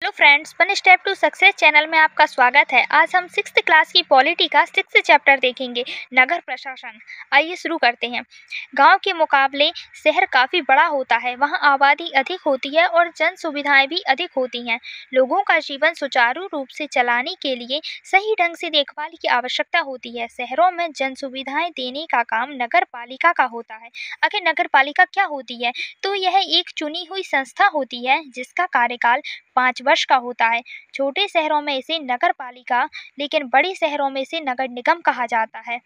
Hello friends, one step to success channel में आपका स्वागत है। आज हम 6th क्लास की पॉलिटी का 6th चैप्टर देखेंगे, नगर प्रशासन। आइए शुरू करते हैं। गांव के मुकाबले शहर काफ़ी बड़ा होता है, वहां आबादी अधिक होती है और जन सुविधाएं भी अधिक होती हैं। लोगों का जीवन सुचारू रूप से चलाने के लिए सही ढंग से देखभाल की आवश्यकता होती है। शहरों में जन सुविधाएं देने का काम नगर पालिका का होता है। आखिर नगर पालिका क्या होती है? तो यह एक चुनी हुई संस्था होती है जिसका कार्यकाल 5 वर्ष का होता है। छोटे शहरों में इसे नगर पालिका, लेकिन बड़े शहरों में इसे नगर निगम कहा जाता है।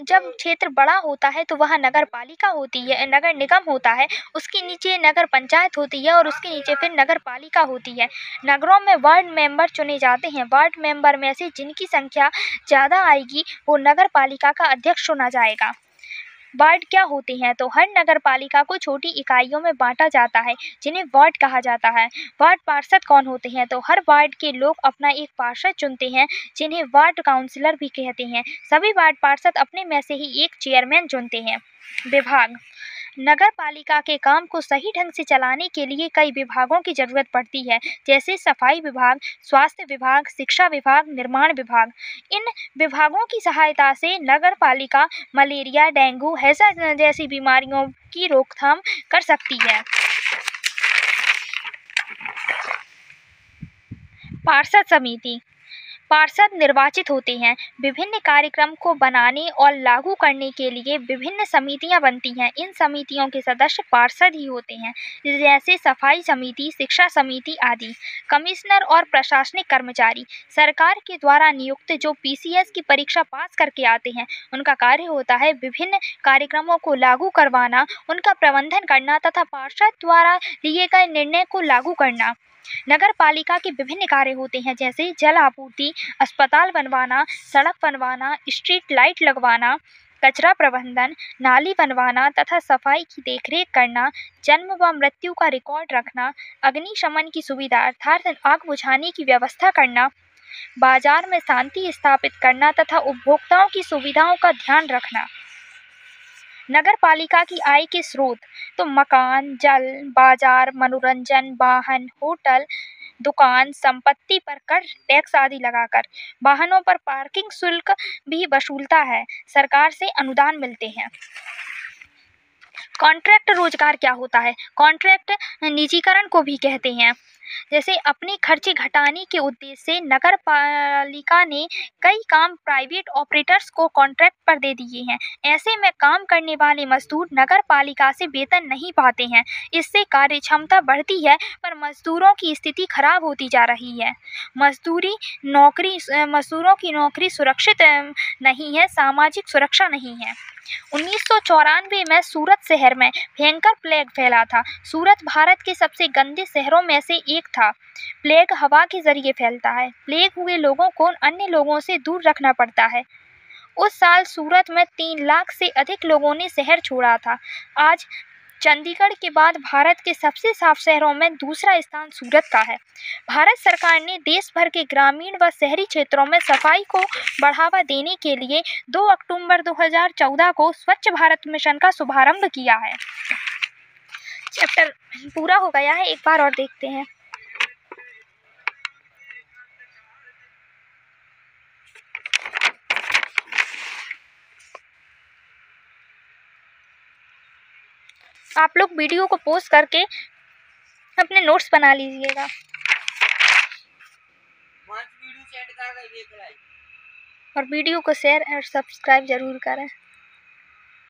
जब क्षेत्र बड़ा होता है तो वहाँ नगर पालिका होती है, नगर निगम होता है, उसके नीचे नगर पंचायत होती है और उसके नीचे फिर नगर पालिका होती है। नगरों में वार्ड मेंबर चुने जाते हैं। वार्ड मेंबर में से जिनकी संख्या ज़्यादा आएगी वो नगर पालिका का अध्यक्ष चुना जाएगा। वार्ड क्या होते हैं? तो हर नगर पालिका को छोटी इकाइयों में बांटा जाता है जिन्हें वार्ड कहा जाता है। वार्ड पार्षद कौन होते हैं? तो हर वार्ड के लोग अपना एक पार्षद चुनते हैं जिन्हें वार्ड काउंसलर भी कहते हैं। सभी वार्ड पार्षद अपने में से ही एक चेयरमैन चुनते हैं। विभाग। नगर पालिका के काम को सही ढंग से चलाने के लिए कई विभागों की जरूरत पड़ती है, जैसे सफाई विभाग, स्वास्थ्य विभाग, शिक्षा विभाग, निर्माण विभाग। इन विभागों की सहायता से नगर पालिका मलेरिया, डेंगू, हैजा जैसी बीमारियों की रोकथाम कर सकती है। पार्षद समिति। पार्षद निर्वाचित होते हैं। विभिन्न कार्यक्रम को बनाने और लागू करने के लिए विभिन्न समितियां बनती हैं। इन समितियों के सदस्य पार्षद ही होते हैं, जैसे सफाई समिति, शिक्षा समिति आदि। कमिश्नर और प्रशासनिक कर्मचारी। सरकार के द्वारा नियुक्त जो पीसीएस की परीक्षा पास करके आते हैं, उनका कार्य होता है विभिन्न कार्यक्रमों को लागू करवाना, उनका प्रबंधन करना तथा पार्षद द्वारा लिए गए निर्णय को लागू करना। नगर पालिका के विभिन्न कार्य होते हैं, जैसे जल आपूर्ति, अस्पताल बनवाना, सड़क बनवाना, स्ट्रीट लाइट लगवाना, कचरा प्रबंधन, नाली बनवाना तथा सफाई की देखरेख करना, जन्म व मृत्यु का रिकॉर्ड रखना, अग्निशमन की सुविधा अर्थात आग बुझाने की व्यवस्था करना, बाजार में शांति स्थापित करना तथा उपभोक्ताओं की सुविधाओं का ध्यान रखना। नगर पालिका की आय के स्रोत। तो मकान, जल, बाजार, मनोरंजन, वाहन, होटल, दुकान, संपत्ति पर कर, टैक्स आदि लगाकर। वाहनों पर पार्किंग शुल्क भी वसूलता है। सरकार से अनुदान मिलते हैं। कॉन्ट्रैक्ट रोजगार क्या होता है? कॉन्ट्रैक्ट निजीकरण को भी कहते हैं। जैसे अपने खर्चे घटाने के उद्देश्य से नगर पालिका ने कई काम प्राइवेट ऑपरेटर्स को कॉन्ट्रैक्ट पर दे दिए हैं। ऐसे में काम करने वाले मजदूर नगर पालिका से वेतन नहीं पाते हैं। इससे कार्य क्षमता बढ़ती है पर मजदूरों की स्थिति खराब होती जा रही है। मजदूरों की नौकरी सुरक्षित नहीं है, सामाजिक सुरक्षा नहीं है। 1994 में सूरत शहर में भयंकर प्लेग फैला था। सूरत भारत के सबसे गंदे शहरों में से एक था। प्लेग हवा के जरिए फैलता है। प्लेग हुए लोगों को अन्य लोगों से दूर रखना पड़ता है। उस साल सूरत में 3 लाख से अधिक लोगों ने शहर छोड़ा था। आज चंडीगढ़ के बाद भारत के सबसे साफ शहरों में दूसरा स्थान सूरत का है। भारत सरकार ने देश भर के ग्रामीण व शहरी क्षेत्रों में सफाई को बढ़ावा देने के लिए 2 अक्टूबर 2014 को स्वच्छ भारत मिशन का शुभारंभ किया है। चैप्टर पूरा हो गया है, एक बार और देखते हैं। आप लोग वीडियो को पॉज करके अपने नोट्स बना लीजिएगा और वीडियो को शेयर और सब्सक्राइब जरूर करें।